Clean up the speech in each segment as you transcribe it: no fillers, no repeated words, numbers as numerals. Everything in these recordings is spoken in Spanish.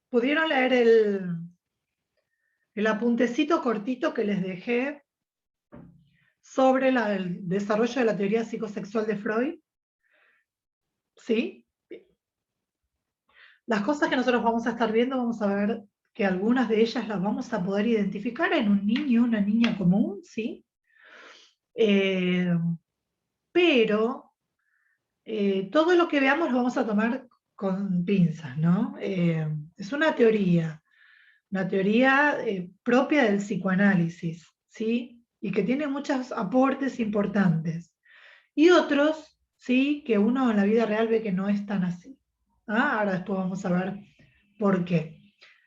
¿Pudieron leer el apuntecito cortito que les dejé sobre el desarrollo de la teoría psicosexual de Freud? ¿Sí? Las cosas que nosotros vamos a estar viendo, vamos a ver que algunas de ellas las vamos a poder identificar en un niño, una niña común, ¿sí? Pero todo lo que veamos lo vamos a tomar con pinzas, ¿no? Es una teoría propia del psicoanálisis, ¿sí? Y que tiene muchos aportes importantes. Y otros, ¿sí? Que uno en la vida real ve que no es tan así. ¿Ah? Ahora después vamos a ver por qué.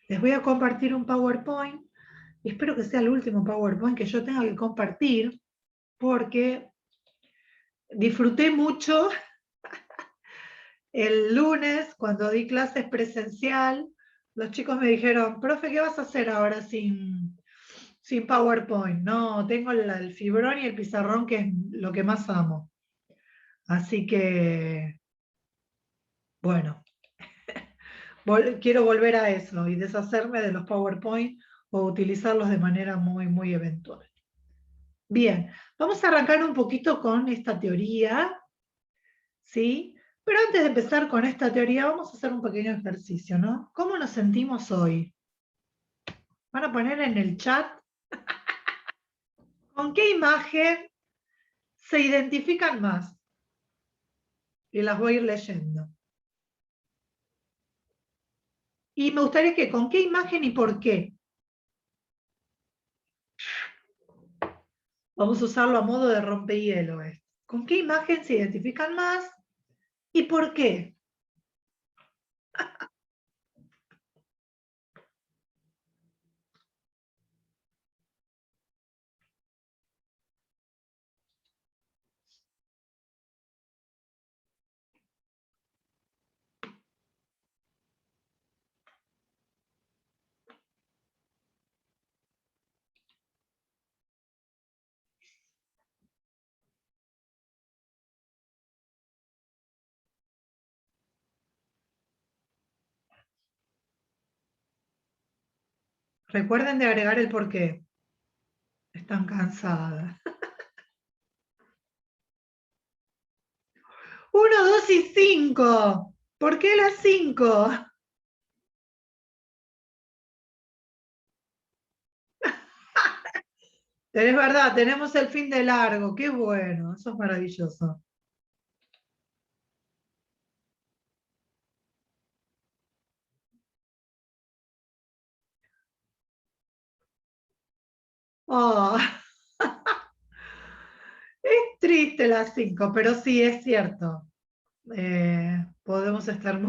Les voy a compartir un PowerPoint. Espero que sea el último PowerPoint que yo tenga que compartir, porque disfruté mucho el lunes cuando di clases presencial. Los chicos me dijeron, profe, ¿qué vas a hacer ahora sin PowerPoint? No, tengo el fibrón y el pizarrón, que es lo que más amo. Así que, bueno, quiero volver a eso y deshacerme de los PowerPoint o utilizarlos de manera muy, muy eventual. Bien, vamos a arrancar un poquito con esta teoría, ¿sí? Pero antes de empezar con esta teoría, vamos a hacer un pequeño ejercicio, ¿no? ¿Cómo nos sentimos hoy? Van a poner en el chat con qué imagen se identifican más. Y las voy a ir leyendo. Y me gustaría que con qué imagen y por qué. Vamos a usarlo a modo de rompehielo. ¿Con qué imagen se identifican más y por qué? Recuerden de agregar el por qué. Están cansadas. 1, 2 y 5. ¿Por qué las 5? Es verdad, tenemos el fin de largo. Qué bueno, eso es maravilloso. Oh. Es triste las 5, pero sí, es cierto. Podemos estar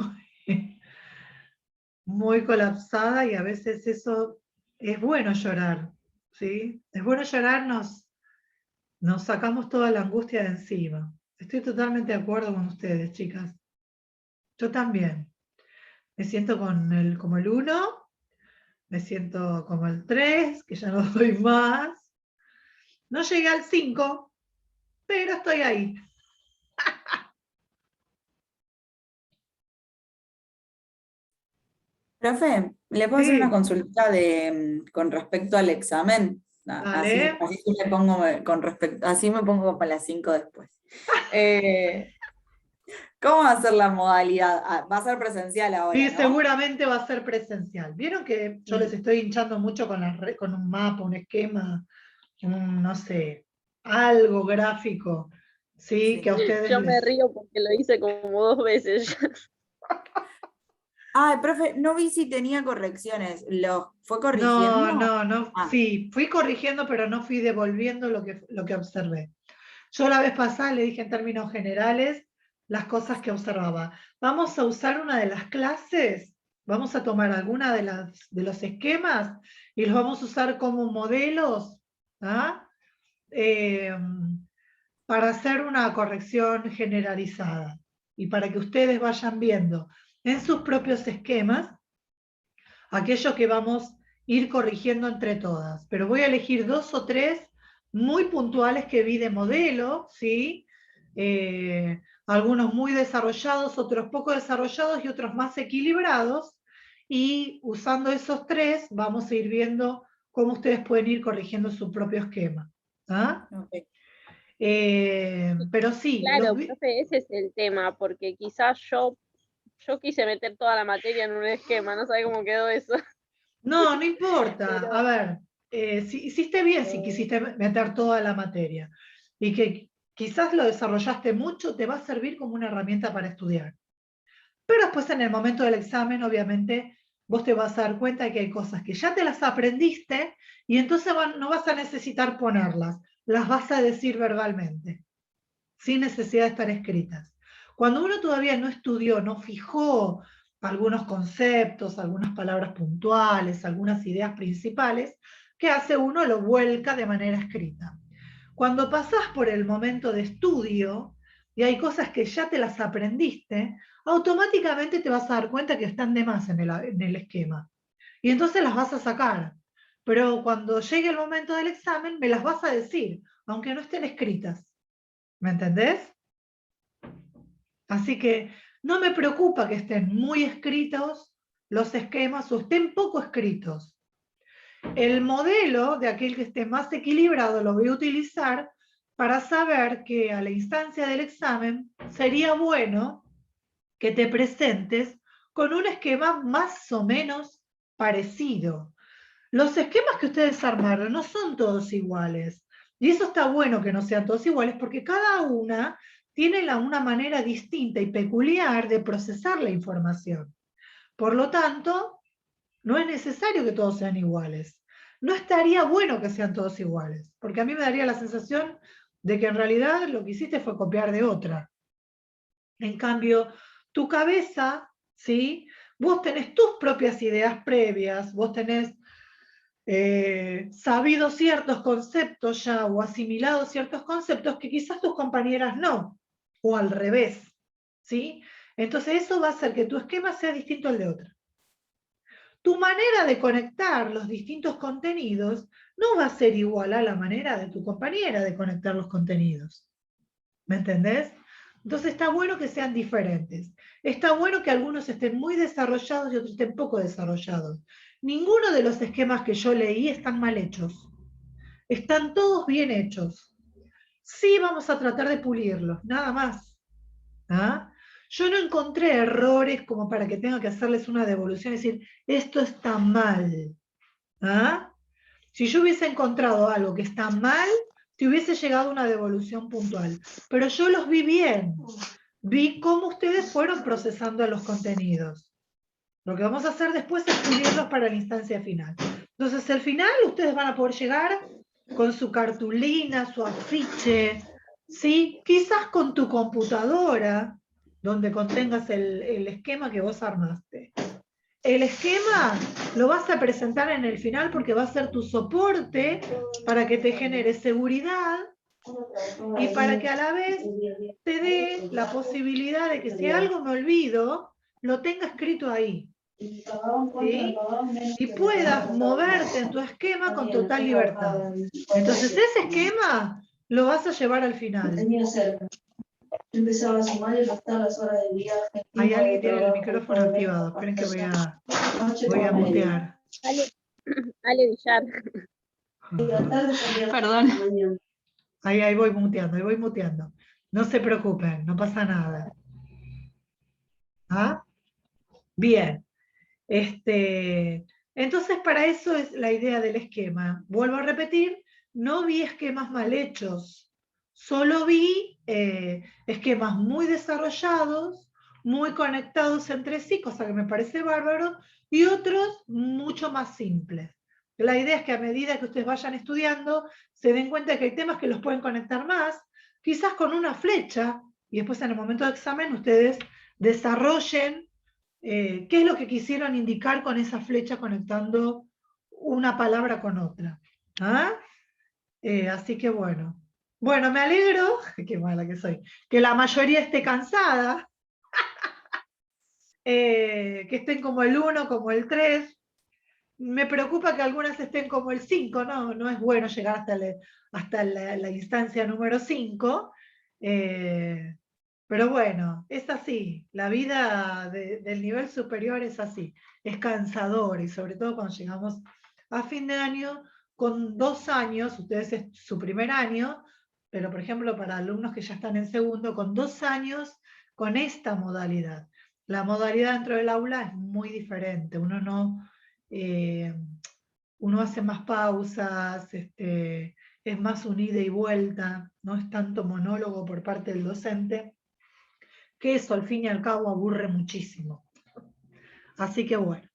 muy colapsada y a veces eso es bueno llorar, ¿sí? Es bueno llorar, nos sacamos toda la angustia de encima. Estoy totalmente de acuerdo con ustedes, chicas. Yo también. Me siento como el 1, me siento como el 3, que ya no doy más. No llegué al 5, pero estoy ahí. Profe, ¿le puedo hacer una Sí, consulta con respecto al examen? Así, dale. así me pongo con respecto, así me pongo para las 5 después. Eh, ¿Cómo va a ser la modalidad? Ah, va a ser presencial Sí, ahora, ¿no? seguramente va a ser presencial. ¿Vieron que yo les Y estoy hinchando mucho con un mapa, un esquema, no sé, algo gráfico? Sí, que a sí. ustedes Yo me les... río porque lo hice como 2 veces ya. Ah, profe, no vi si tenía correcciones. ¿Los fue No, corrigiendo? no, no, Ah, sí, fui corrigiendo, pero no fui devolviendo lo que observé. Yo la vez pasada le dije en términos generales las cosas que observaba. Vamos a usar una de las clases, vamos a tomar alguna de los esquemas y los vamos a usar como modelos, ¿ah? Eh, para hacer una corrección generalizada y para que ustedes vayan viendo en sus propios esquemas aquello que vamos a ir corrigiendo entre todas. Pero voy a elegir 2 o 3 muy puntuales que vi de modelo, ¿sí? algunos muy desarrollados, otros poco desarrollados y otros más equilibrados, y usando esos tres vamos a ir viendo cómo ustedes pueden ir corrigiendo su propio esquema. ¿Ah? Ok. Pero sí, Claro, profe, ese es el tema, porque quizás yo quise meter toda la materia en un esquema, no sé cómo quedó eso. no, no importa. Pero- A ver, si, hiciste bien si quisiste meter toda la materia y que quizás lo desarrollaste mucho, te va a servir como una herramienta para estudiar. Pero después en el momento del examen, obviamente, vos te vas a dar cuenta de que hay cosas que ya te las aprendiste y entonces no vas a necesitar ponerlas, las vas a decir verbalmente, sin necesidad de estar escritas. Cuando uno todavía no estudió, no fijó algunos conceptos, algunas palabras puntuales, algunas ideas principales, ¿qué hace uno? Lo vuelca de manera escrita. Cuando pasás por el momento de estudio y hay cosas que ya te las aprendiste, automáticamente te vas a dar cuenta que están de más en el esquema. Y entonces las vas a sacar. Pero cuando llegue el momento del examen, me las vas a decir, aunque no estén escritas. ¿Me entendés? Así que no me preocupa que estén muy escritos los esquemas o estén poco escritos. El modelo de aquel que esté más equilibrado lo voy a utilizar para saber que a la instancia del examen sería bueno que te presentes con un esquema más o menos parecido. Los esquemas que ustedes armaron no son todos iguales. Y eso está bueno que no sean todos iguales porque cada una tiene una manera distinta y peculiar de procesar la información. Por lo tanto, no es necesario que todos sean iguales. No estaría bueno que sean todos iguales, porque a mí me daría la sensación de que en realidad lo que hiciste fue copiar de otra. En cambio, tu cabeza, ¿sí? Vos tenés tus propias ideas previas, vos tenés sabido ciertos conceptos ya o asimilado ciertos conceptos que quizás tus compañeras no, o al revés, ¿sí? Entonces eso va a hacer que tu esquema sea distinto al de otra. Tu manera de conectar los distintos contenidos no va a ser igual a la manera de tu compañera de conectar los contenidos. ¿Me entendés? Entonces está bueno que sean diferentes. Está bueno que algunos estén muy desarrollados y otros estén poco desarrollados. Ninguno de los esquemas que yo leí están mal hechos. Están todos bien hechos. Sí vamos a tratar de pulirlos, nada más. ¿Ah? Yo no encontré errores como para que tenga que hacerles una devolución y decir, esto está mal. ¿Ah? Si yo hubiese encontrado algo que está mal, te hubiese llegado una devolución puntual. Pero yo los vi bien. Vi cómo ustedes fueron procesando los contenidos. Lo que vamos a hacer después es pulirlos para la instancia final. Entonces, al final, ustedes van a poder llegar con su cartulina, su afiche, ¿sí? Quizás con tu computadora, donde contengas el esquema que vos armaste. El esquema lo vas a presentar en el final porque va a ser tu soporte para que te genere seguridad y para que a la vez te dé la posibilidad de que si algo me olvido, lo tenga escrito ahí. ¿Sí? Y puedas moverte en tu esquema con total libertad. Entonces ese esquema lo vas a llevar al final. Empezaba a sumar y restar las horas de viaje. Hay alguien que tiene el micrófono activado. Esperen que voy a mutear. Ale Villar. Perdón. Ahí voy muteando. No se preocupen, no pasa nada. ¿Ah? Bien. Entonces, para eso es la idea del esquema. Vuelvo a repetir, no vi esquemas mal hechos, solo vi esquemas muy desarrollados, muy conectados entre sí, cosa que me parece bárbaro, y otros mucho más simples. La idea es que a medida que ustedes vayan estudiando, se den cuenta que hay temas que los pueden conectar más, quizás con una flecha, y después en el momento de examen ustedes desarrollen qué es lo que quisieron indicar con esa flecha conectando una palabra con otra. ¿Ah? Así que bueno. Bueno, me alegro, qué mala que soy, que la mayoría esté cansada, que estén como el 1, como el 3. Me preocupa que algunas estén como el 5, no es bueno llegar hasta la instancia número 5, Pero bueno, es así, la vida del nivel superior es así, es cansador y sobre todo cuando llegamos a fin de año, con 2 años, ustedes es su primer año, pero por ejemplo para alumnos que ya están en segundo, con 2 años, con esta modalidad. La modalidad dentro del aula es muy diferente, uno hace más pausas, es más un ida y vuelta, no es tanto monólogo por parte del docente, que eso al fin y al cabo aburre muchísimo. Así que bueno.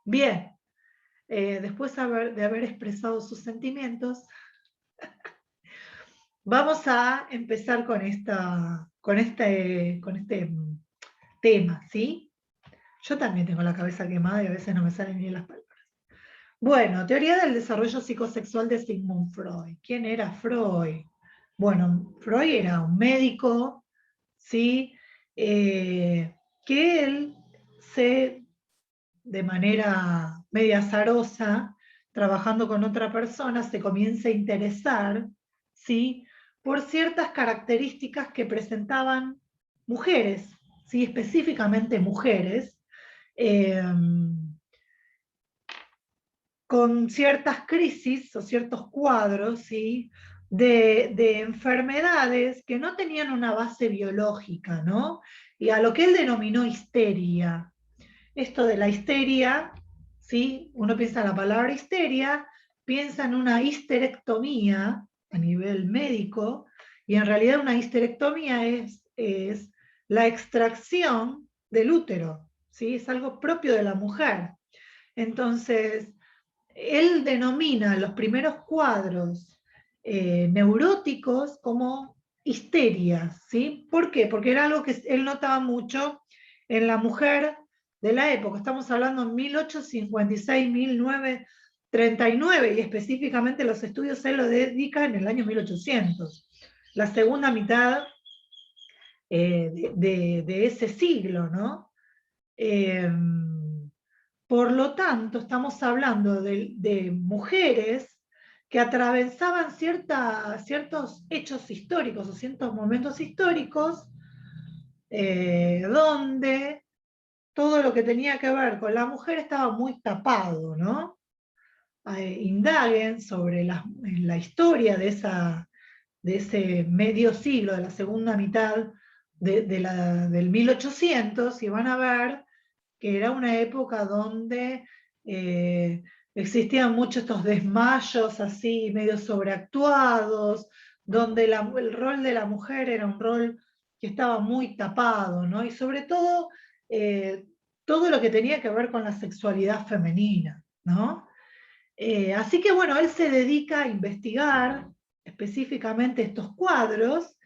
Bien, después de haber expresado sus sentimientos, vamos a empezar con este tema, ¿sí? Yo también tengo la cabeza quemada y a veces no me salen ni las palabras. Bueno, teoría del desarrollo psicosexual de Sigmund Freud. ¿Quién era Freud? Bueno, Freud era un médico, ¿sí? Que él de manera media azarosa, trabajando con otra persona, se comienza a interesar, ¿sí? Por ciertas características que presentaban mujeres, ¿sí? Específicamente mujeres, con ciertas crisis o ciertos cuadros, ¿sí? de enfermedades que no tenían una base biológica, ¿no? Y a lo que él denominó histeria. Esto de la histeria, ¿sí? Uno piensa en la palabra histeria, piensa en una histerectomía a nivel médico, y en realidad una histerectomía es la extracción del útero, ¿sí? Es algo propio de la mujer. Entonces, él denomina los primeros cuadros neuróticos como histerias, ¿sí? ¿Por qué? Porque era algo que él notaba mucho en la mujer de la época. Estamos hablando en 1856, 1939, y específicamente los estudios él lo dedica en el año 1800, la segunda mitad de ese siglo, ¿no? Por lo tanto, estamos hablando de mujeres que atravesaban ciertos hechos históricos o ciertos momentos históricos donde todo lo que tenía que ver con la mujer estaba muy tapado, ¿no? Indaguen sobre la historia de ese medio siglo, de la segunda mitad del 1800, y van a ver que era una época donde existían muchos estos desmayos así, medio sobreactuados, donde el rol de la mujer era un rol que estaba muy tapado, ¿no? Y sobre todo, todo lo que tenía que ver con la sexualidad femenina, ¿no? Así que bueno, él se dedica a investigar específicamente estos cuadros,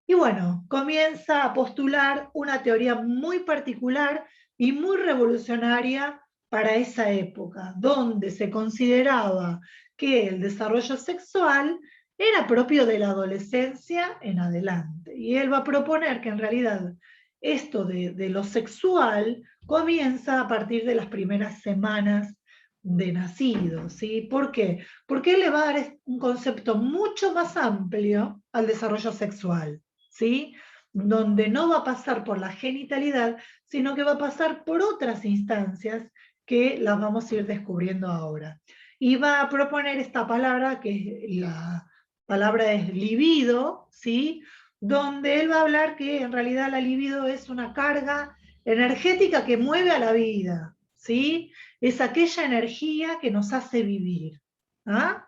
y bueno, comienza a postular una teoría muy particular y muy revolucionaria para esa época, donde se consideraba que el desarrollo sexual era propio de la adolescencia en adelante. Y él va a proponer que en realidad esto de lo sexual comienza a partir de las primeras semanas de nacido, ¿sí? ¿Por qué? Porque él le va a dar un concepto mucho más amplio al desarrollo sexual, ¿sí? Donde no va a pasar por la genitalidad, sino que va a pasar por otras instancias que las vamos a ir descubriendo ahora. Y va a proponer esta palabra, que la palabra es libido, ¿sí? Donde él va a hablar que en realidad la libido es una carga energética que mueve a la vida, ¿sí? Es aquella energía que nos hace vivir. ¿Ah?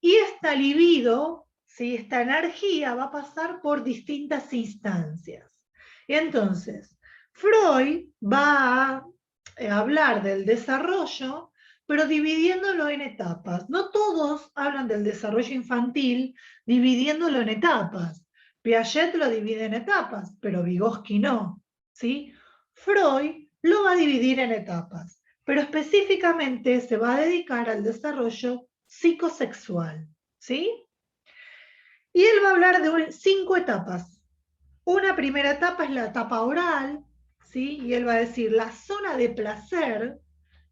Y esta libido, ¿sí? Esta energía va a pasar por distintas instancias. Entonces, Freud va a hablar del desarrollo, pero dividiéndolo en etapas. No todos hablan del desarrollo infantil dividiéndolo en etapas. Piaget lo divide en etapas, pero Vygotsky no, ¿sí? Freud lo va a dividir en etapas, pero específicamente se va a dedicar al desarrollo psicosexual, ¿sí? Y él va a hablar de 5 etapas. Una primera etapa es la etapa oral, ¿sí? Y él va a decir la zona de placer,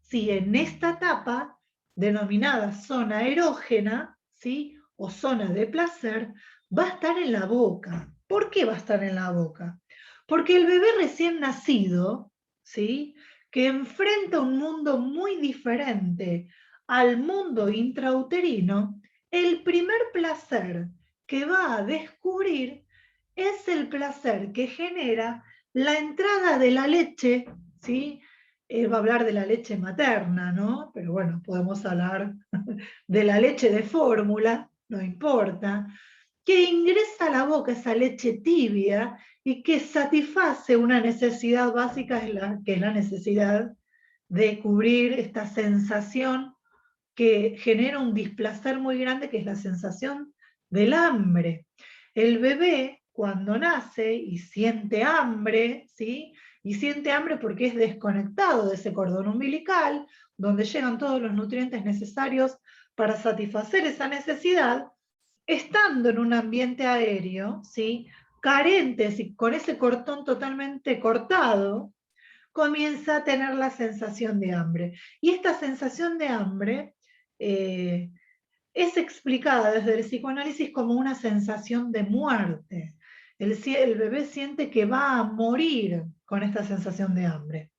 ¿sí? En esta etapa, denominada zona erógena, ¿sí? o zona de placer va a estar en la boca. ¿Por qué va a estar en la boca? Porque el bebé recién nacido, ¿sí?, que enfrenta un mundo muy diferente al mundo intrauterino, el primer placer que va a descubrir es el placer que genera la entrada de la leche, ¿sí? Va a hablar de la leche materna, ¿no? Pero bueno, podemos hablar de la leche de fórmula, no importa, que ingresa a la boca esa leche tibia y que satisface una necesidad básica, que es la necesidad de cubrir esta sensación que genera un displacer muy grande, que es la sensación del hambre. El bebé, cuando nace y siente hambre, ¿sí?, y siente hambre porque es desconectado de ese cordón umbilical, donde llegan todos los nutrientes necesarios para satisfacer esa necesidad, estando en un ambiente aéreo, ¿sí?, carentes y con ese cordón totalmente cortado, comienza a tener la sensación de hambre. Y esta sensación de hambre es explicada desde el psicoanálisis como una sensación de muerte. El bebé siente que va a morir con esta sensación de hambre.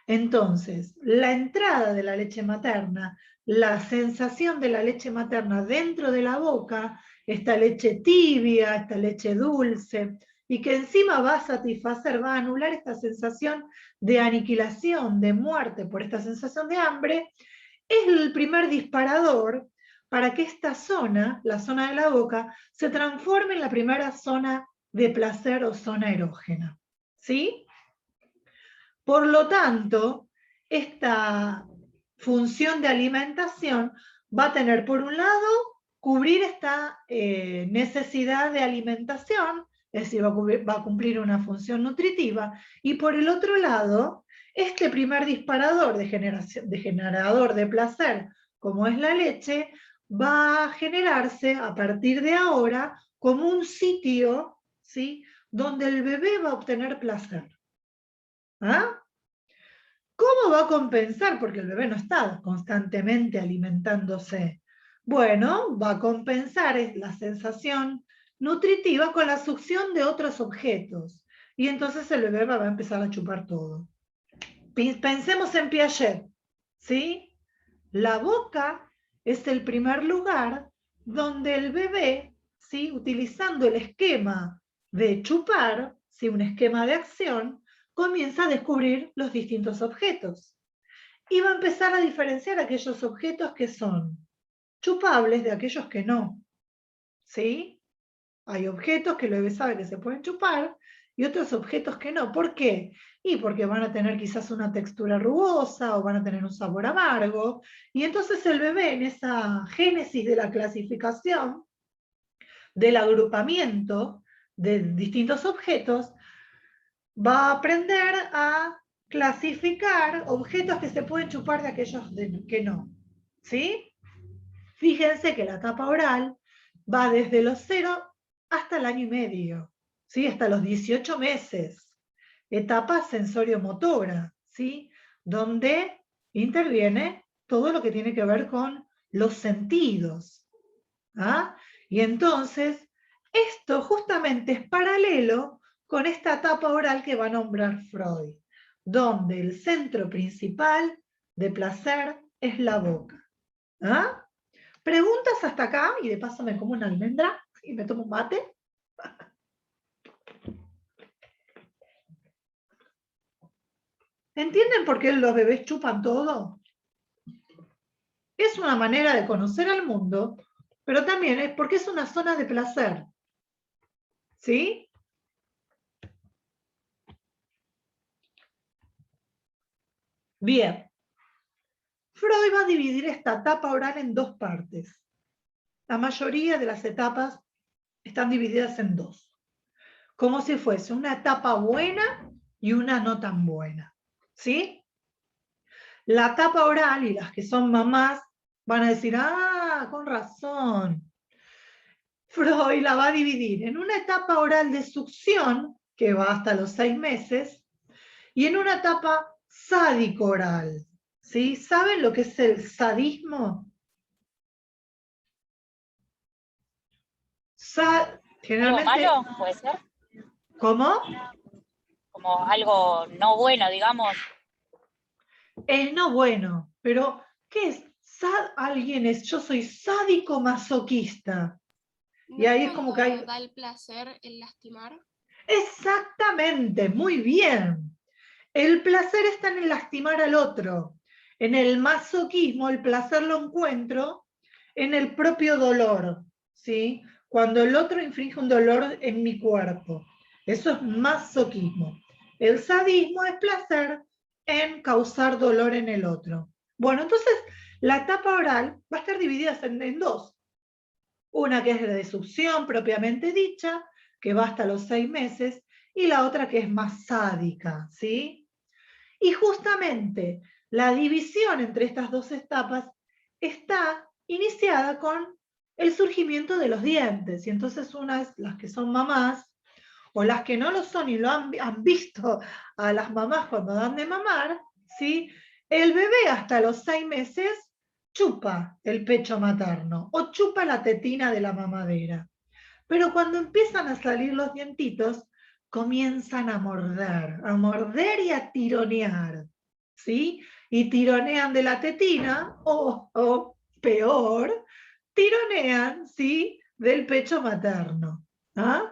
Entonces, la entrada de la leche materna, la sensación de la leche materna dentro de la boca, esta leche tibia, esta leche dulce, y que encima va a satisfacer, va a anular esta sensación de aniquilación, de muerte por esta sensación de hambre, es el primer disparador para que esta zona, la zona de la boca, se transforme en la primera zona de placer o zona erógena. ¿Sí? Por lo tanto, esta función de alimentación va a tener, por un lado, cubrir esta necesidad de alimentación, es decir, va a cumplir una función nutritiva, y por el otro lado, este primer disparador de generador de placer, como es la leche, va a generarse a partir de ahora como un sitio, ¿sí?, donde el bebé va a obtener placer. ¿Ah? ¿Cómo va a compensar? Porque el bebé no está constantemente alimentándose. Bueno, va a compensar la sensación nutritiva con la succión de otros objetos. Y entonces el bebé va a empezar a chupar todo. Pensemos en Piaget, ¿sí? La boca es el primer lugar donde el bebé, ¿sí?, utilizando el esquema de chupar, ¿sí?, un esquema de acción, comienza a descubrir los distintos objetos. Y va a empezar a diferenciar aquellos objetos que son chupables de aquellos que no. ¿Sí? Hay objetos que el bebé sabe que se pueden chupar y otros objetos que no. ¿Por qué? Y porque van a tener quizás una textura rugosa o van a tener un sabor amargo. Y entonces el bebé, en esa génesis de la clasificación, del agrupamiento de distintos objetos, va a aprender a clasificar objetos que se pueden chupar de aquellos que no. ¿Sí? Fíjense que la etapa oral va desde los 0 hasta el año y medio, ¿sí?, hasta los 18 meses. Etapa sensorio-motora, ¿sí?, donde interviene todo lo que tiene que ver con los sentidos. ¿Ah? Y entonces, esto justamente es paralelo con esta etapa oral que va a nombrar Freud, donde el centro principal de placer es la boca. ¿Ah? ¿Preguntas hasta acá? Y de paso me como una almendra y me tomo un mate. ¿Entienden por qué los bebés chupan todo? Es una manera de conocer al mundo, pero también es porque es una zona de placer. ¿Sí? Bien. Freud va a dividir esta etapa oral en dos partes. La mayoría de las etapas están divididas en dos, como si fuese una etapa buena y una no tan buena. ¿Sí? La etapa oral, y las que son mamás van a decir, ah, con razón. Freud la va a dividir en una etapa oral de succión, que va hasta los 6 meses, y en una etapa sádico-oral. ¿Sí? ¿Saben lo que es el sadismo? ¿Algo Generalmente, malo puede ser? ¿cómo? Como algo no bueno, digamos. Es no bueno, pero ¿qué es? Alguien es, yo soy sádico masoquista. Y ahí es como que hay... da el placer el lastimar. Exactamente, muy bien. El placer está en el lastimar al otro. En el masoquismo, el placer lo encuentro en el propio dolor, ¿sí? Cuando el otro inflige un dolor en mi cuerpo. Eso es masoquismo. El sadismo es placer en causar dolor en el otro. Bueno, entonces la etapa oral va a estar dividida en dos. Una que es de succión propiamente dicha, que va hasta los 6 meses, y la otra que es más sádica, ¿sí? Y justamente la división entre estas dos etapas está iniciada con el surgimiento de los dientes. Y entonces unas, las que son mamás, o las que no lo son y lo han visto a las mamás cuando dan de mamar, ¿sí? El bebé hasta los 6 meses chupa el pecho materno o chupa la tetina de la mamadera. Pero cuando empiezan a salir los dientitos, comienzan a morder y a tironear, ¿sí? Y tironean de la tetina, o peor, tironean, ¿sí? Del pecho materno. ¿Ah?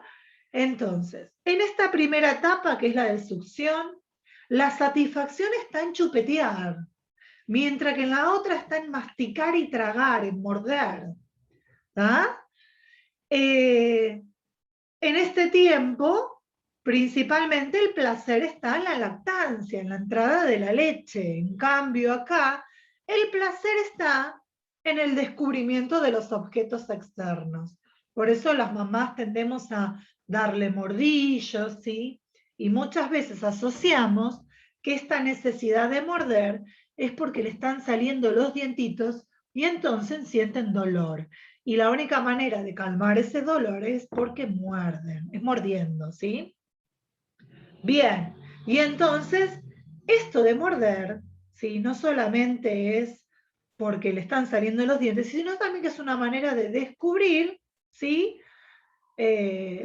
Entonces, en esta primera etapa, que es la de succión, la satisfacción está en chupetear, mientras que en la otra está en masticar y tragar, en morder. ¿Ah? En este tiempo, principalmente el placer está en la lactancia, en la entrada de la leche. En cambio, acá, el placer está en el descubrimiento de los objetos externos. Por eso las mamás tendemos a darle mordillos, ¿sí? Y muchas veces asociamos que esta necesidad de morder es porque le están saliendo los dientitos y entonces sienten dolor. Y la única manera de calmar ese dolor es porque muerden, es mordiendo, ¿sí? Bien, y entonces esto de morder, ¿sí? No solamente es porque le están saliendo los dientes, sino también que es una manera de descubrir, ¿sí?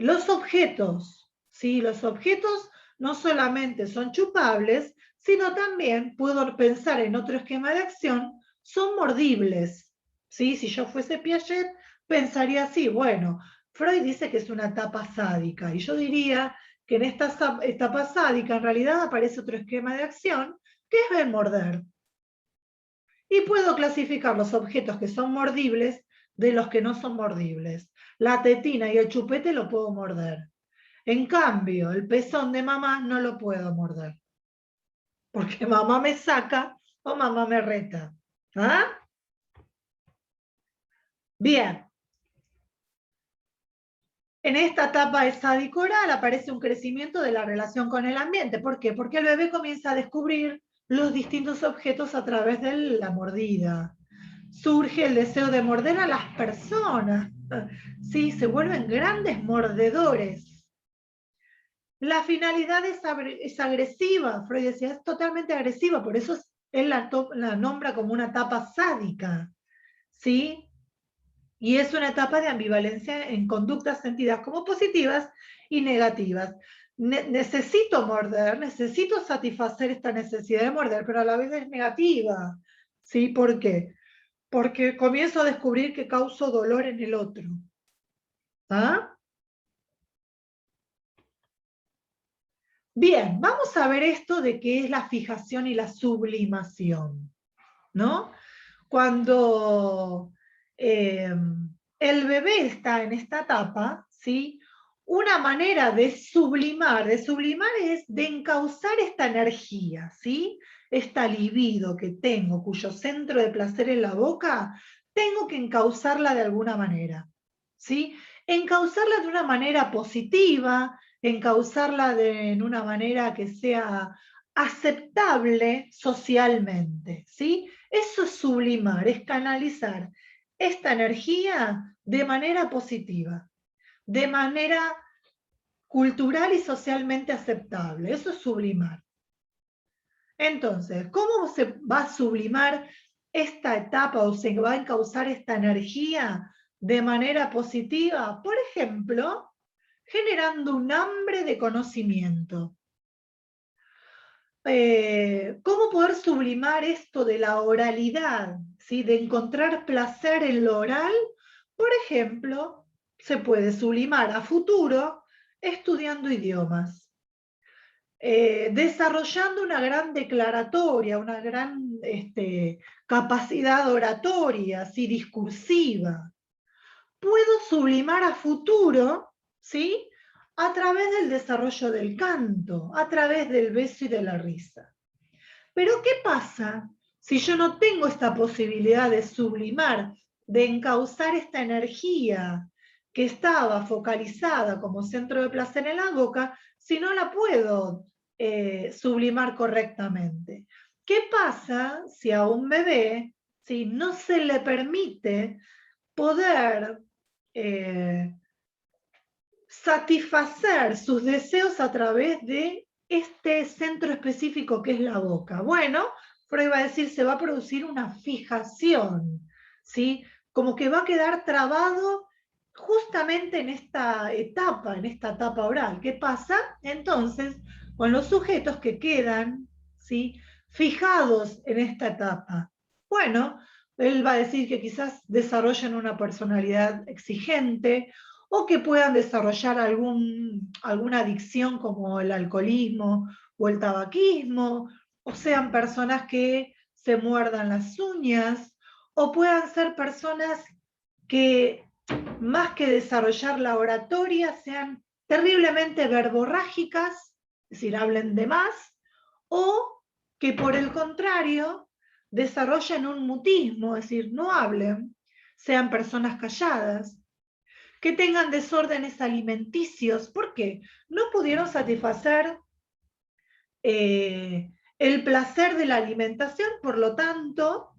Los objetos, ¿sí? Los objetos no solamente son chupables, sino también puedo pensar en otro esquema de acción, son mordibles, ¿sí? Si yo fuese Piaget, pensaría así, bueno, Freud dice que es una etapa sádica, y yo diría que en esta etapa sádica en realidad aparece otro esquema de acción, que es el morder. Y puedo clasificar los objetos que son mordibles de los que no son mordibles. La tetina y el chupete lo puedo morder. En cambio, el pezón de mamá no lo puedo morder. Porque mamá me saca o mamá me reta. ¿Ah? Bien. En esta etapa sádico oral aparece un crecimiento de la relación con el ambiente. ¿Por qué? Porque el bebé comienza a descubrir los distintos objetos a través de la mordida. Surge el deseo de morder a las personas. Sí, se vuelven grandes mordedores. La finalidad es agresiva. Freud decía, es totalmente agresiva, por eso él la nombra como una etapa sádica. ¿Sí? Y es una etapa de ambivalencia en conductas sentidas como positivas y negativas. Necesito morder, necesito satisfacer esta necesidad de morder, pero a la vez es negativa. ¿Sí? ¿Por qué? Porque comienzo a descubrir que causo dolor en el otro. ¿Ah? Bien, vamos a ver esto de qué es la fijación y la sublimación, ¿no? Cuando el bebé está en esta etapa, ¿sí? Una manera de sublimar es de encauzar esta energía, ¿sí? Esta libido que tengo, cuyo centro de placer es la boca, tengo que encauzarla de alguna manera, ¿sí? Encauzarla de una manera positiva, encauzarla en una manera que sea aceptable socialmente, ¿sí? Eso es sublimar, es canalizar esta energía de manera positiva, de manera cultural y socialmente aceptable. Eso es sublimar. Entonces, ¿cómo se va a sublimar esta etapa o se va a encauzar esta energía de manera positiva, por ejemplo, generando un hambre de conocimiento. ¿Cómo poder sublimar esto de la oralidad? ¿Sí? De encontrar placer en lo oral. Por ejemplo, se puede sublimar a futuro estudiando idiomas, desarrollando una gran declaratoria, una gran capacidad oratoria, ¿sí? Discursiva. Puedo sublimar a futuro, ¿sí? A través del desarrollo del canto, a través del beso y de la risa. Pero ¿qué pasa si yo no tengo esta posibilidad de sublimar, de encauzar esta energía que estaba focalizada como centro de placer en la boca, si no la puedo sublimar correctamente? ¿Qué pasa si a un bebé, si no se le permite poder satisfacer sus deseos a través de este centro específico que es la boca? Bueno, Freud va a decir, se va a producir una fijación, ¿sí? Como que va a quedar trabado justamente en esta etapa oral. ¿Qué pasa? Entonces, con los sujetos que quedan, ¿sí? Fijados en esta etapa. Bueno, él va a decir que quizás desarrollen una personalidad exigente, o que puedan desarrollar alguna adicción como el alcoholismo o el tabaquismo, o sean personas que se muerdan las uñas, o puedan ser personas que más que desarrollar la oratoria sean terriblemente verborrágicas, es decir, hablen de más, o que por el contrario desarrollen un mutismo, es decir, no hablen, sean personas calladas, que tengan desórdenes alimenticios. ¿Por qué? No pudieron satisfacer el placer de la alimentación, por lo tanto,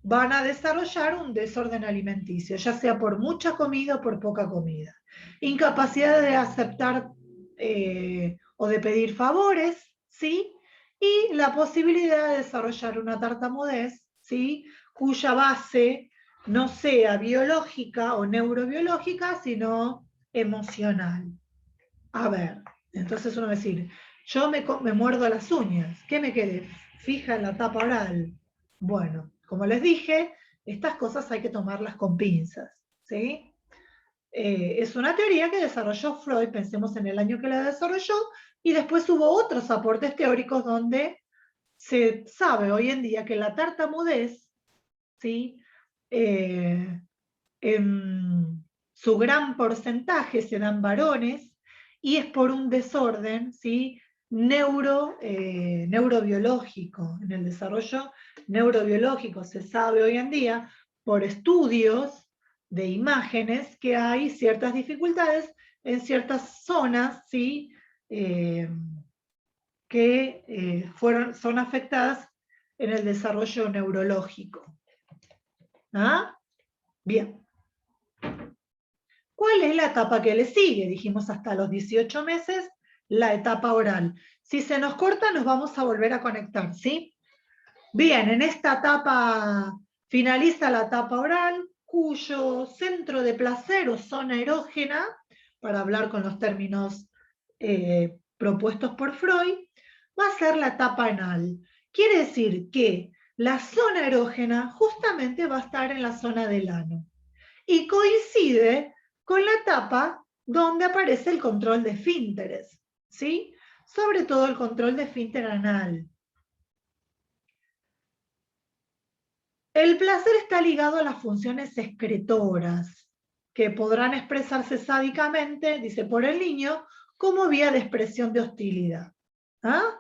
van a desarrollar un desorden alimenticio, ya sea por mucha comida o por poca comida. Incapacidad de aceptar o de pedir favores, ¿sí? Y la posibilidad de desarrollar una tartamudez, ¿sí? Cuya base no sea biológica o neurobiológica, sino emocional. A ver, entonces uno va a decir, yo me muerdo las uñas, ¿qué me quede? Fija en la tapa oral. Bueno, como les dije, estas cosas hay que tomarlas con pinzas, ¿sí? Es una teoría que desarrolló Freud, pensemos en el año que la desarrolló, y después hubo otros aportes teóricos donde se sabe hoy en día que la tartamudez, ¿sí? En su gran porcentaje se dan varones, y es por un desorden, ¿sí? Neurobiológico. En el desarrollo neurobiológico se sabe hoy en día, por estudios de imágenes, que hay ciertas dificultades en ciertas zonas, ¿sí? Que son afectadas en el desarrollo neurológico. ¿Ah? Bien. ¿Cuál es la etapa que le sigue? Dijimos hasta los 18 meses, la etapa oral. Si se nos corta, nos vamos a volver a conectar, ¿sí? Bien, en esta etapa finaliza la etapa oral, cuyo centro de placer o zona erógena, para hablar con los términos propuestos por Freud, va a ser la etapa anal. Quiere decir que la zona erógena justamente va a estar en la zona del ano. Y coincide con la etapa donde aparece el control de esfínteres, ¿sí? Sobre todo el control de esfínter anal. El placer está ligado a las funciones excretoras, que podrán expresarse sádicamente, dice, por el niño, como vía de expresión de hostilidad. ¿Ah?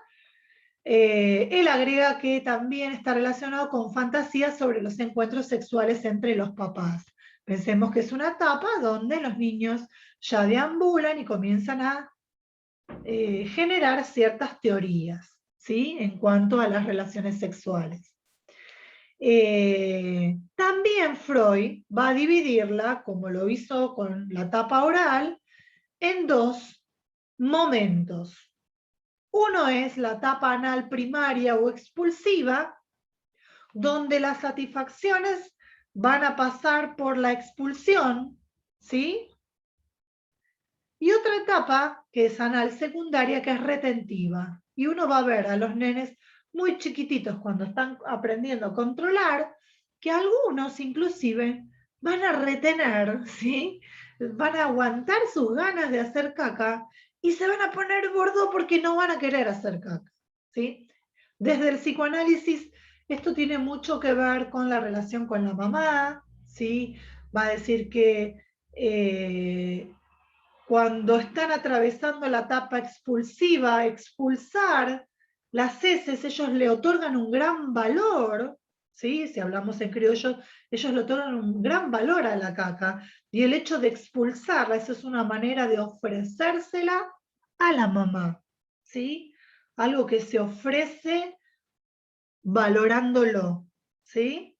Él agrega que también está relacionado con fantasías sobre los encuentros sexuales entre los papás. Pensemos que es una etapa donde los niños ya deambulan y comienzan a generar ciertas teorías, ¿sí? En cuanto a las relaciones sexuales. También Freud va a dividirla, como lo hizo con la etapa oral, en dos momentos. Uno es la etapa anal primaria o expulsiva, donde las satisfacciones van a pasar por la expulsión, ¿sí? Y otra etapa, que es anal secundaria, que es retentiva. Y uno va a ver a los nenes muy chiquititos cuando están aprendiendo a controlar, que algunos inclusive van a retener, ¿sí? Van a aguantar sus ganas de hacer caca y se van a poner gordos porque no van a querer hacer caca, ¿sí? Desde el psicoanálisis, esto tiene mucho que ver con la relación con la mamá, ¿sí? Va a decir que cuando están atravesando la etapa expulsiva, expulsar las heces, ellos le otorgan un gran valor, ¿sí? Si hablamos en criollo, ellos le otorgan un gran valor a la caca, y el hecho de expulsarla, eso es una manera de ofrecérsela a la mamá, ¿sí? Algo que se ofrece valorándolo, ¿sí?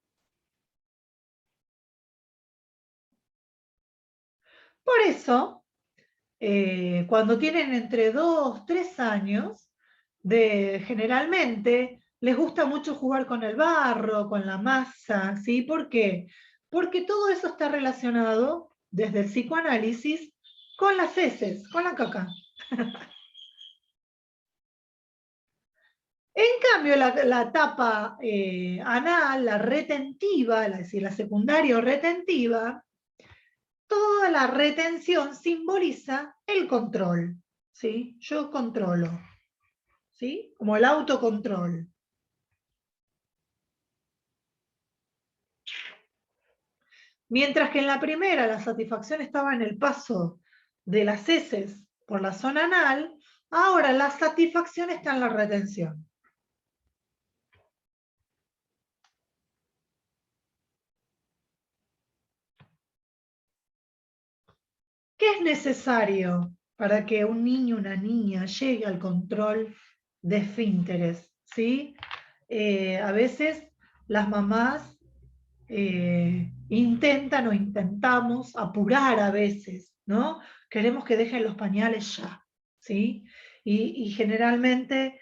Por eso, cuando tienen entre 2, 3 años, generalmente les gusta mucho jugar con el barro, con la masa, ¿sí? ¿Por qué? Porque todo eso está relacionado, desde el psicoanálisis, con las heces, con la caca. En cambio, la etapa anal, la retentiva, es decir, la secundaria o retentiva, toda la retención simboliza el control, ¿sí? Yo controlo, ¿sí? Como el autocontrol. Mientras que en la primera la satisfacción estaba en el paso de las heces por la zona anal, ahora la satisfacción está en la retención. ¿Qué es necesario para que un niño o una niña llegue al control de esfínteres? ¿Sí? A veces las mamás intentan o intentamos apurar a veces, ¿no? Queremos que dejen los pañales ya, ¿sí? Y generalmente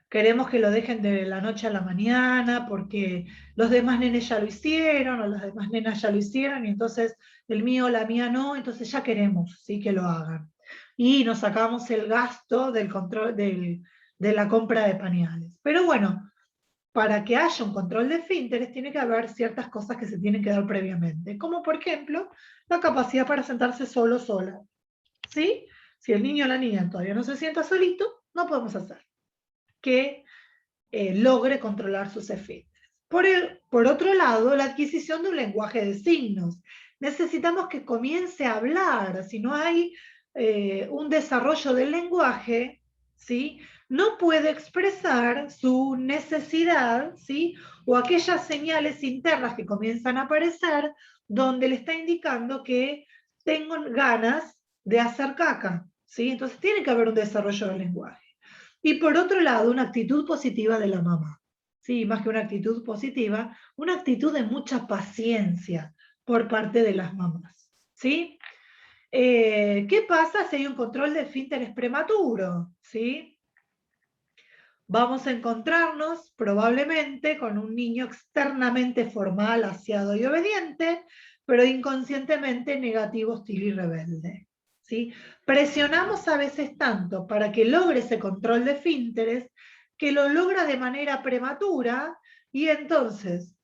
queremos que lo dejen de la noche a la mañana porque los demás nenes ya lo hicieron o las demás nenas ya lo hicieron y entonces el mío o la mía no, entonces ya queremos, ¿sí? Que lo hagan. Y nos sacamos el gasto del control de la compra de pañales. Pero bueno, para que haya un control de esfínteres tiene que haber ciertas cosas que se tienen que dar previamente, como por ejemplo la capacidad para sentarse solo, sola. ¿Sí? Si el niño o la niña todavía no se sienta solito, no podemos hacer que logre controlar sus esfínteres. Por otro lado, la adquisición de un lenguaje de signos. Necesitamos que comience a hablar, si no hay un desarrollo del lenguaje, ¿sí? No puede expresar su necesidad, ¿sí? O aquellas señales internas que comienzan a aparecer donde le está indicando que tengo ganas de hacer caca, ¿sí? Entonces tiene que haber un desarrollo del lenguaje. Y por otro lado, una actitud positiva de la mamá. Sí, más que una actitud positiva, una actitud de mucha paciencia por parte de las mamás. ¿Sí? ¿Qué pasa si hay un control de esfínteres prematuro? ¿Sí? Vamos a encontrarnos probablemente con un niño externamente formal, aseado y obediente, pero inconscientemente negativo, hostil y rebelde. ¿Sí? Presionamos a veces tanto para que logre ese control de esfínteres que lo logra de manera prematura y entonces,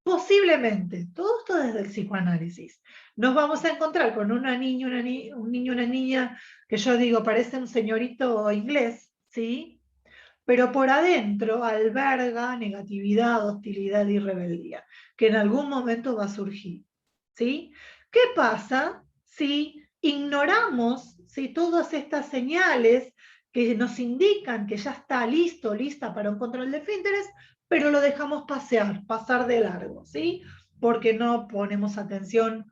posiblemente, todo esto desde el psicoanálisis, nos vamos a encontrar con un niño, una niña que yo digo parece un señorito inglés, ¿sí? Pero por adentro alberga negatividad, hostilidad y rebeldía, que en algún momento va a surgir. ¿Sí? ¿Qué pasa si ignoramos todas estas señales que nos indican que ya está listo, lista para un control de esfínteres, pero lo dejamos pasar de largo, ¿sí? Porque no ponemos atención